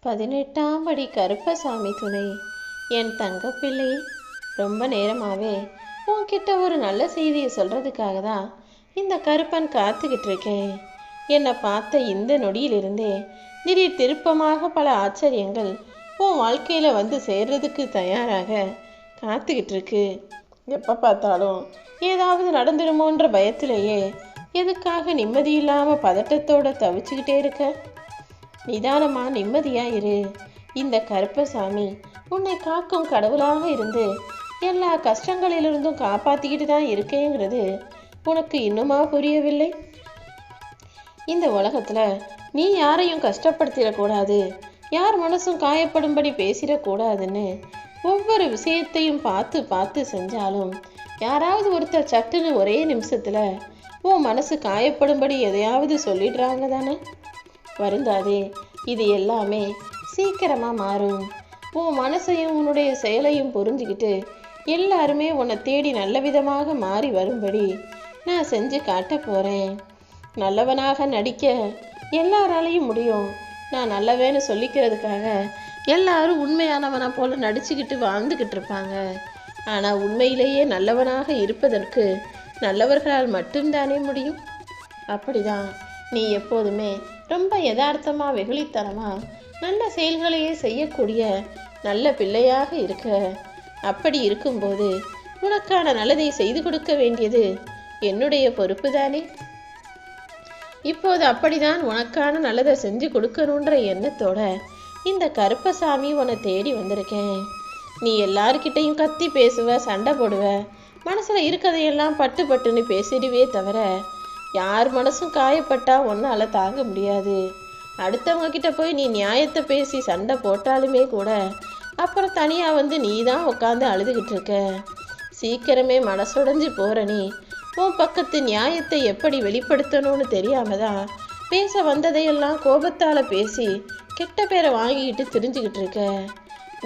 18ஆம் படி கருப்பசாமி துணை. என் தங்கப்பிள்ளை, ரொம்ப நேரமாவே உன்கிட்ட ஒரு நல்ல செய்தியை சொல்றதுக்காக தான் இந்த கருப்பன் காத்துக்கிட்டு இருக்கேன். என்னை பார்த்த இந்த நொடியிலிருந்தே திடீர் திருப்பமாக பல ஆச்சரியங்கள் உன் வாழ்க்கையில் வந்து சேர்றதுக்கு தயாராக காத்துக்கிட்டு இருக்கு. எப்போ பார்த்தாலும் ஏதாவது நடந்துடுமோன்ற பயத்திலேயே எதுக்காக நிம்மதி இல்லாமல் பதட்டத்தோடு தவிச்சுக்கிட்டே இருக்க? நிதானமா நிம்மதியா இரு. இந்த கருப்பசாமி உன்னை காக்கும் கடவுளாக இருந்து எல்லா கஷ்டங்களிலிருந்தும் காப்பாத்திக்கிட்டு தான் இருக்கேங்கிறது உனக்கு இன்னுமா புரியவில்லை? இந்த உலகத்துல நீ யாரையும் கஷ்டப்படுத்திடக்கூடாது, யார் மனசும் காயப்படும்படி பேசிடக்கூடாதுன்னு ஒவ்வொரு விஷயத்தையும் பார்த்து பார்த்து செஞ்சாலும் யாராவது ஒருத்தர் சட்டுன்னு ஒரே நிமிஷத்துல உன் மனசு காயப்படும்படி எதையாவது சொல்லிடுறாங்க தானே. வருந்தாதே, இது எல்லாமே சீக்கிரமாக மாறும். உன் மனசையும் உன்னுடைய செயலையும் புரிஞ்சுக்கிட்டு எல்லாருமே உன்னை தேடி நல்ல விதமாக மாறி வரும்படி நான் செஞ்சு காட்ட போகிறேன். நல்லவனாக நடிக்க எல்லாராலையும் முடியும். நான் நல்லவேன்னு சொல்லிக்கிறதுக்காக எல்லாரும் உண்மையானவனை போல நடிச்சுக்கிட்டு வாழ்ந்துக்கிட்டு இருப்பாங்க. ஆனால் உண்மையிலேயே நல்லவனாக இருப்பதற்கு நல்லவர்களால் மட்டும்தானே முடியும். அப்படிதான் நீ எப்போதுமே ரொம்ப யதார்த்தமாக வெகுளித்தனமாக நல்ல செயல்களையே செய்யக்கூடிய நல்ல பிள்ளையாக இருக்க. அப்படி இருக்கும்போது உனக்கான நல்லதை செய்து கொடுக்க வேண்டியது என்னுடைய பொறுப்பு தானே. இப்போது அப்படிதான் உனக்கான நல்லதை செஞ்சு கொடுக்கணுன்ற எண்ணத்தோட இந்த கருப்பசாமி உன்னை தேடி வந்திருக்கேன். நீ எல்லார்கிட்டையும் கத்தி பேசுவ, சண்டை போடுவ, மனசில் இருக்கதையெல்லாம் பட்டு பட்டுன்னு பேசிடுவே தவிர யார் மனசும் காயப்பட்டா ஒன்னால தாங்க முடியாது. அடுத்தவங்க கிட்ட போய் நீ நியாயத்தை பேசி சண்டை போட்டாலுமே கூட அப்புறம் தனியாக வந்து நீ தான் உட்காந்து அழுதுகிட்டு இருக்க. சீக்கிரமே மனசுடைஞ்சு போற நீ உன் பக்கத்து நியாயத்தை எப்படி வெளிப்படுத்தணும்னு தெரியாம தான் பேச வந்ததையெல்லாம் கோபத்தால் பேசி கெட்ட பேரை வாங்கிக்கிட்டு தெரிஞ்சுக்கிட்டு இருக்க.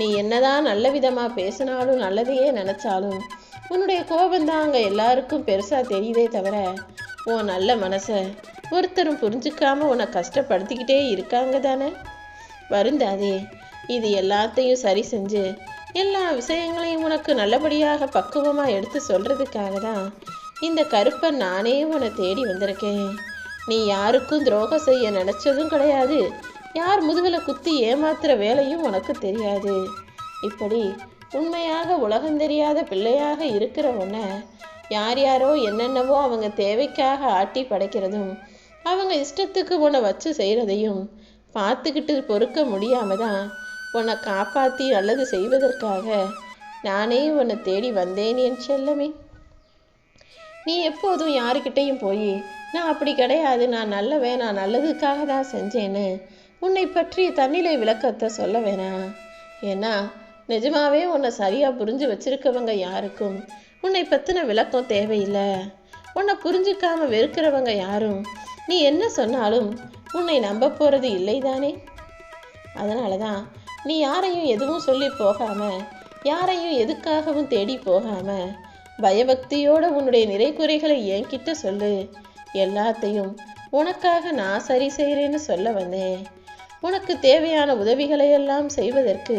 நீ என்னதான் நல்ல விதமாக பேசினாலும் நல்லதையே நினச்சாலும் உன்னுடைய கோபந்தான் அங்கே எல்லாருக்கும் பெருசாக தெரியுதே தவிர உன் நல்ல மனசை ஒருத்தரும் புரிஞ்சுக்காம உன்னை கஷ்டப்படுத்திக்கிட்டே இருக்காங்க தானே. வருந்தாதே, இது எல்லாத்தையும் சரி செஞ்சு எல்லா விஷயங்களையும் உனக்கு நல்லபடியாக பக்குவமாக எடுத்து சொல்கிறதுக்காக தான் இந்த கருப்பன் நானே உன்னை தேடி வந்திருக்கேன். நீ யாருக்கும் துரோகம் செய்ய நினச்சதும் கிடையாது, யார் முதுகில் குத்தி ஏமாத்துற வேலையும் உனக்கு தெரியாது. இப்படி உண்மையாக உலகம் தெரியாத பிள்ளையாக இருக்கிற உன்னை யார் யாரோ என்னென்னவோ அவங்க தேவைக்காக ஆட்டி படைக்கிறதும் அவங்க இஷ்டத்துக்கு உன்னை வச்சு செய்கிறதையும் பார்த்துக்கிட்டு பொறுக்க முடியாம தான் உன்னை காப்பாற்றி நல்லது செய்வதற்காக நானே உன்னை தேடி வந்தேன் என் செல்லமே. நீ எப்போதும் யாருக்கிட்டையும் போய் நான் அப்படி கிடையாது, நான் நல்லவன், நான் நல்லதுக்காக தான் செஞ்சேன்னு உன்னை பற்றி தன்னிலை விளக்கத்தை சொல்ல வேணாம். ஏன்னா நிஜமாவே உன்னை சரியாக புரிஞ்சு வச்சிருக்கவங்க யாருக்கும் உன்னை பற்றின விளக்கம் தேவையில்லை. உன்னை புரிஞ்சுக்காம வெறுக்கிறவங்க யாரும் நீ என்ன சொன்னாலும் உன்னை நம்ப போகிறது இல்லை தானே. அதனால தான் நீ யாரையும் எதுவும் சொல்லி போகாம, யாரையும் எதுக்காகவும் தேடி போகாம பயபக்தியோட உன்னுடைய நிறை குறைகளை என்கிட்ட சொல்லு. எல்லாத்தையும் உனக்காக நான் சரி செய்கிறேன்னு சொல்ல வந்தேன். உனக்கு தேவையான உதவிகளை எல்லாம் செய்வதற்கு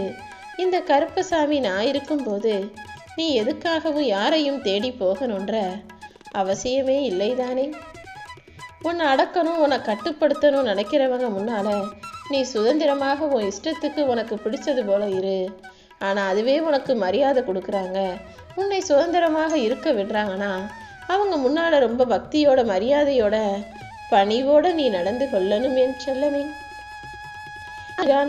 இந்த கருப்பசாமி நான் இருக்கும்போது நீ எதுக்காகவும் யாரையும் தேடி போகணுன்ற அவசியமே இல்லைதானே. உன்னை அடக்கணும், உன்னை கட்டுப்படுத்தணும் நினைக்கிறவங்க முன்னால நீ சுதந்திரமாக உன் இஷ்டத்துக்கு உனக்கு பிடிச்சது போல இரு. ஆனால் அதுவே உனக்கு மரியாதை கொடுக்குறாங்க, உன்னை சுதந்திரமாக இருக்க விடுறாங்கன்னா அவங்க முன்னால ரொம்ப பக்தியோட மரியாதையோட பணிவோட நீ நடந்து கொள்ளணும் என் செல்லமே.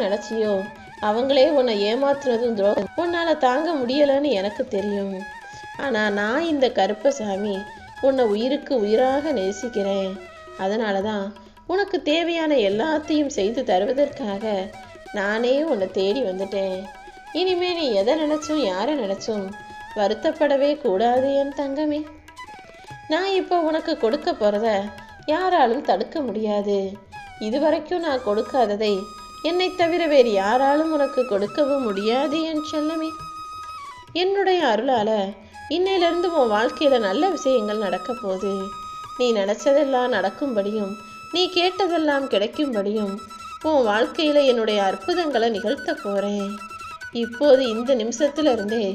நினைச்சியோ அவங்களே உன்னை ஏமாத்துறதும் துரோகம் உன்னால தாங்க முடியலன்னு எனக்கு தெரியும். ஆனா நான் இந்த கருப்பசாமி உன்னை உயிருக்கு உயிராக நேசிக்கிறேன். அதனாலதான் உனக்கு தேவையான எல்லாத்தையும் செய்து தருவதற்காக நானே உன்னை தேடி வந்துட்டேன். இனிமே நீ எதை நினைச்சும் யாரை நினைச்சும் வருத்தப்படவே கூடாது என் தங்கமே. நான் இப்போ உனக்கு கொடுக்க போறத யாராலும் தடுக்க முடியாது. இதுவரைக்கும் நான் கொடுக்காததை என்னை தவிர வேறு யாராலும் உனக்கு கொடுக்கவும் முடியாது என் செல்லமே. என்னுடைய அருளால இன்னையிலிருந்து உன் வாழ்க்கையில நல்ல விஷயங்கள் நடக்க போகுது. நீ நினைச்சதெல்லாம் நடக்கும்படியும் நீ கேட்டதெல்லாம் கிடைக்கும்படியும் உன் வாழ்க்கையில் என்னுடைய அற்புதங்களை நிகழ்த்த போகிறேன். இப்போது இந்த நிமிஷத்துல இருந்தே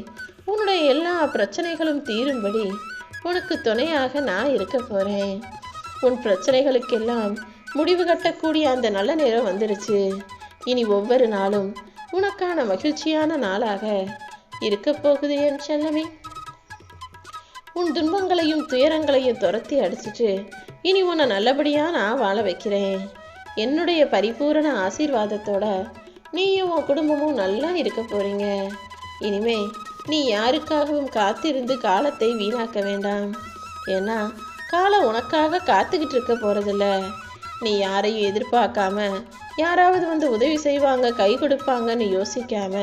உன்னுடைய எல்லா பிரச்சனைகளும் தீரும்படி உனக்கு துணையாக நான் இருக்க போகிறேன். உன் பிரச்சனைகளுக்கெல்லாம் முடிவு கட்டக்கூடிய அந்த நல்ல நேரம் வந்துடுச்சு. இனி ஒவ்வொரு நாளும் உனக்கான மகிழ்ச்சியான நாளாக இருக்க போகுது என் செல்லமே. உன் துன்பங்களையும் துயரங்களையும் துரத்தி அடிச்சிட்டு இனி உன்னை நல்லபடியாக நான் வாழ வைக்கிறேன். என்னுடைய பரிபூரண ஆசீர்வாதத்தோட நீயும் உன் குடும்பமும் நல்லா இருக்க போறீங்க. இனிமே நீ யாருக்காகவும் காத்திருந்து காலத்தை வீணாக்க வேண்டாம். ஏன்னா காலம் உனக்காக காத்துக்கிட்டு இருக்க போறதில்ல. நீ யாரையும் எதிர்பார்க்காம யாராவது வந்து உதவி செய்வாங்க, கை கொடுப்பாங்கன்னு யோசிக்காம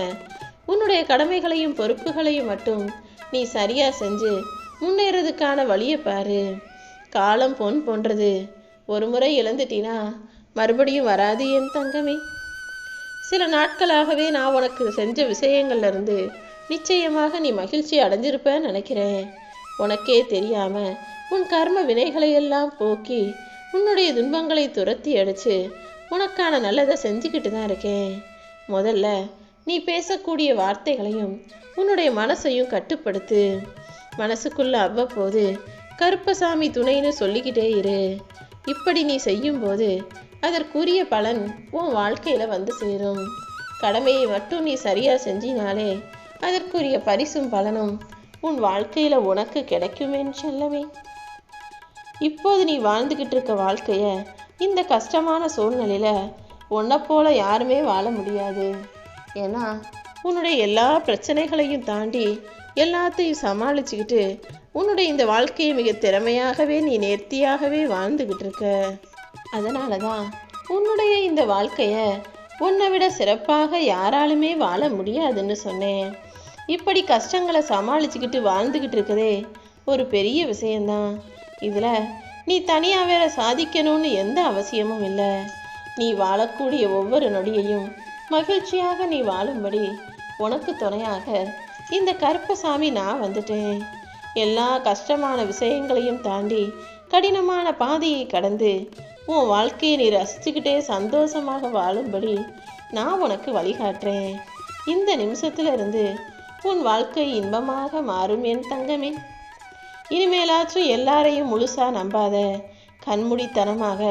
உன்னுடைய கடமைகளையும் பொறுப்புகளையும் மட்டும் நீ சரியா செஞ்சு முன்னேறதுக்கான வழியை பாரு. காலம் பொன் போன்றது. ஒரு முறை இழந்துட்டினா மறுபடியும் வராது என் தங்கமே. சில நாட்களாகவே நான் உனக்கு செஞ்ச விஷயங்கள்ல இருந்து நிச்சயமாக நீ மகிழ்ச்சி அடைஞ்சிருப்பேன்னு நினைக்கிறேன். உனக்கே தெரியாம உன் கர்ம வினைகளை எல்லாம் போக்கி உன்னுடைய துன்பங்களை துரத்தி அடிச்சு உனக்கான நல்லதை செஞ்சுக்கிட்டு தான் இருக்கேன். முதல்ல நீ பேசக்கூடிய வார்த்தைகளையும் உன்னுடைய மனசையும் கட்டுப்படுத்து. மனசுக்குள்ள அவ்வப்போது கருப்பசாமி துணைன்னு சொல்லிக்கிட்டே இரு. இப்படி நீ செய்யும்போது அதற்குரிய பலன் உன் வாழ்க்கையில வந்து சேரும். கடமையை மட்டும் நீ சரியா செஞ்சினாலே அதற்குரிய பரிசும் பலனும் உன் வாழ்க்கையில உனக்கு கிடைக்குமேன்னு சொல்லவே. இப்போது நீ வாழ்ந்துகிட்டு இருக்க வாழ்க்கைய இந்த கஷ்டமான சூழ்நிலையில உன்னை போல யாருமே வாழ முடியாது. ஏன்னா உன்னுடைய எல்லா பிரச்சனைகளையும் தாண்டி எல்லாத்தையும் சமாளிச்சுக்கிட்டு உன்னுடைய இந்த வாழ்க்கையை மிக திறமையாகவே நீ நேர்த்தியாகவே வாழ்ந்துகிட்டு இருக்க. அதனால தான் உன்னுடைய இந்த வாழ்க்கைய உன்னை விட சிறப்பாக யாராலுமே வாழ முடியாதுன்னு சொன்னேன். இப்படி கஷ்டங்களை சமாளிச்சுக்கிட்டு வாழ்ந்துக்கிட்டு இருக்கதே ஒரு பெரிய விஷயம்தான். இதில் நீ தனியாக வேற சாதிக்கணும்னு எந்த அவசியமும் இல்லை. நீ வாழக்கூடிய ஒவ்வொரு நொடியையும் மகிழ்ச்சியாக நீ வாழும்படி உனக்கு துணையாக இந்த கருப்பசாமி நான் வந்துட்டேன். எல்லா கஷ்டமான விஷயங்களையும் தாண்டி கடினமான பாதையை கடந்து உன் வாழ்க்கையை நீ ரசிச்சுக்கிட்டே சந்தோஷமாக வாழும்படி நான் உனக்கு வழிகாட்டுறேன். இந்த நிமிஷத்துல இருந்து உன் வாழ்க்கை இன்பமாக மாறும் என் தங்கமே. இனிமேலாச்சும் எல்லாரையும் முழுசா நம்பாத. கண்மூடித்தனமாக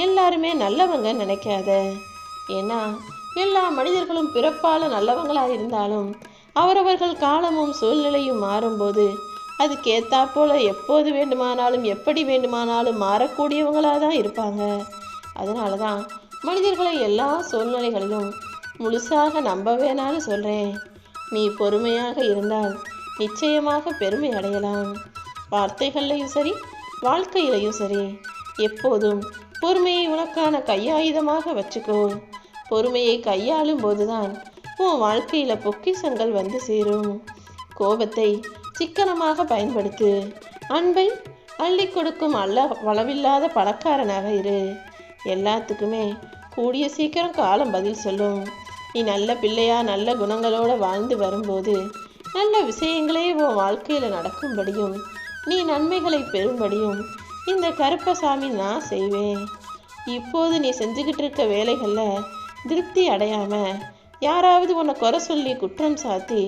எல்லாருமே நல்லவங்க நினைக்காத. ஏன்னா எல்லா மனிதர்களும் பிறப்பால நல்லவங்களா இருந்தாலும் அவரவர்கள் காலமும் சூழ்நிலையும் மாறும்போது அதுக்கேத்தா போல எப்போது வேண்டுமானாலும் எப்படி வேண்டுமானாலும் மாறக்கூடியவங்களாக தான் இருப்பாங்க. அதனால தான் மனிதர்களை எல்லா சூழ்நிலைகளிலும் முழுசாக நம்ப வேணான்னு சொல்கிறேன். நீ பொறுமையாக இருந்தால் நிச்சயமாக பெருமை அடையலாம். வார்த்தைகள்லையும் சரி வாழ்க்கையிலையும் சரி எப்போதும் பொறுமையை உனக்கான கையாயுதமாக வச்சுக்கோ. பொறுமையை கையாளும் போதுதான் உன் வாழ்க்கையில் பொக்கிஷங்கள் வந்து சேரும். கோபத்தை சிக்கனமாக பயன்படுத்து. அன்பை அள்ளி கொடுக்கும் அளவில்லாத பணக்காரனாக இரு. எல்லாத்துக்குமே கூடிய சீக்கிரம் காலம் பதில் சொல்லும். நீ நல்ல பிள்ளையா நல்ல குணங்களோட வாழ்ந்து வரும்போது நல்ல விஷயங்களே உன் வாழ்க்கையில் நடக்கும்படியும் நீ நன்மைகளை பெறும்படியும் இந்த கருப்பசாமி நான் செய்வேன். இப்போது நீ செஞ்சுக்கிட்டு இருக்க வேலைகளில் திருப்தி அடையாம யாராவது உன்னை குறை சொல்லி குற்றம் சாத்தி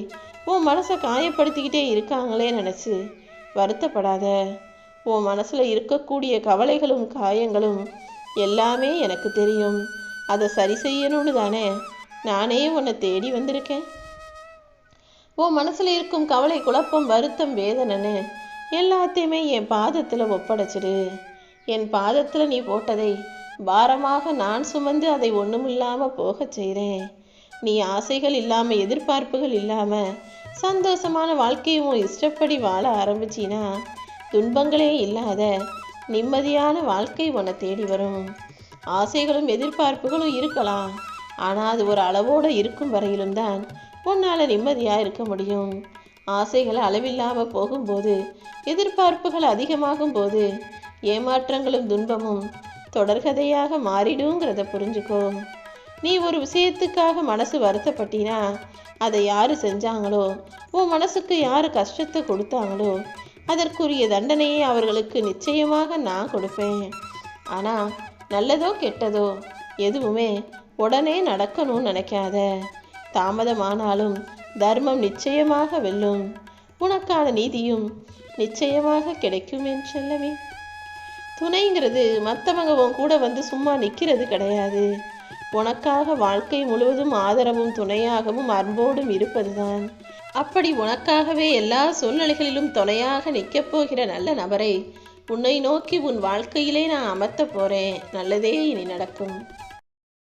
உன் மனசை காயப்படுத்திக்கிட்டே இருக்காங்களே நினச்சி வருத்தப்படாத. உன் மனசில் இருக்கக்கூடிய கவலைகளும் காயங்களும் எல்லாமே எனக்கு தெரியும். அதை சரி செய்யணும்னு தானே நானே உன்னை தேடி வந்திருக்கேன். உன் மனசில் இருக்கும் கவலை, குழப்பம், வருத்தம், வேதனைன்னு எல்லாத்தையுமே என் பாதத்தில் ஒப்படைச்சிடு. என் பாதத்தில் நீ போட்டதை பாரமாக நான் சுமந்து அதை ஒன்றுமில்லாமல் போக செய்கிறேன். நீ ஆசைகள் இல்லாமல் எதிர்பார்ப்புகள் இல்லாமல் சந்தோஷமான வாழ்க்கையும் இஷ்டப்படி வாழ ஆரம்பிச்சினா துன்பங்களே இல்லாத நிம்மதியான வாழ்க்கை உன்னை தேடி வரும். ஆசைகளும் எதிர்பார்ப்புகளும் இருக்கலாம், ஆனால் அது ஒரு அளவோடு இருக்கும் வரையிலும் தான் உன்னால் நிம்மதியாக இருக்க முடியும். ஆசைகள் அளவில்லாமல் போகும்போது, எதிர்பார்ப்புகள் அதிகமாகும் போது ஏமாற்றங்களும் துன்பமும் தொடர்கதையாக மாறிடுங்கிறத புரிஞ்சுக்கோ. நீ ஒரு விஷயத்துக்காக மனசு வருத்தப்பட்டினா அதை யார் செஞ்சாங்களோ, உன் மனசுக்கு யார் கஷ்டத்தை கொடுத்தாங்களோ அதற்குரிய தண்டனையை அவர்களுக்கு நிச்சயமாக நான் கொடுப்பேன். ஆனால் நல்லதோ கெட்டதோ எதுவுமே உடனே நடக்கணும்னு நினைக்காத. தாமதமானாலும் தர்மம் நிச்சயமாக வெல்லும். உனக்கான நீதியும் நிச்சயமாக கிடைக்கும் என் செல்லமே. துணைங்கிறது மற்றவங்க உன் கூட வந்து சும்மா நிற்கிறது கிடையாது. உனக்காக வாழ்க்கை முழுவதும் ஆதரவும் துணையாகவும் அன்போடும் இருப்பதுதான். அப்படி உனக்காகவே எல்லா சூழ்நிலைகளிலும் துணையாக நிற்கப் போகிற நல்ல நபரை உன்னை நோக்கி உன் வாழ்க்கையிலே நான் அமர்த்த போறேன். நல்லதே இனி நடக்கும்.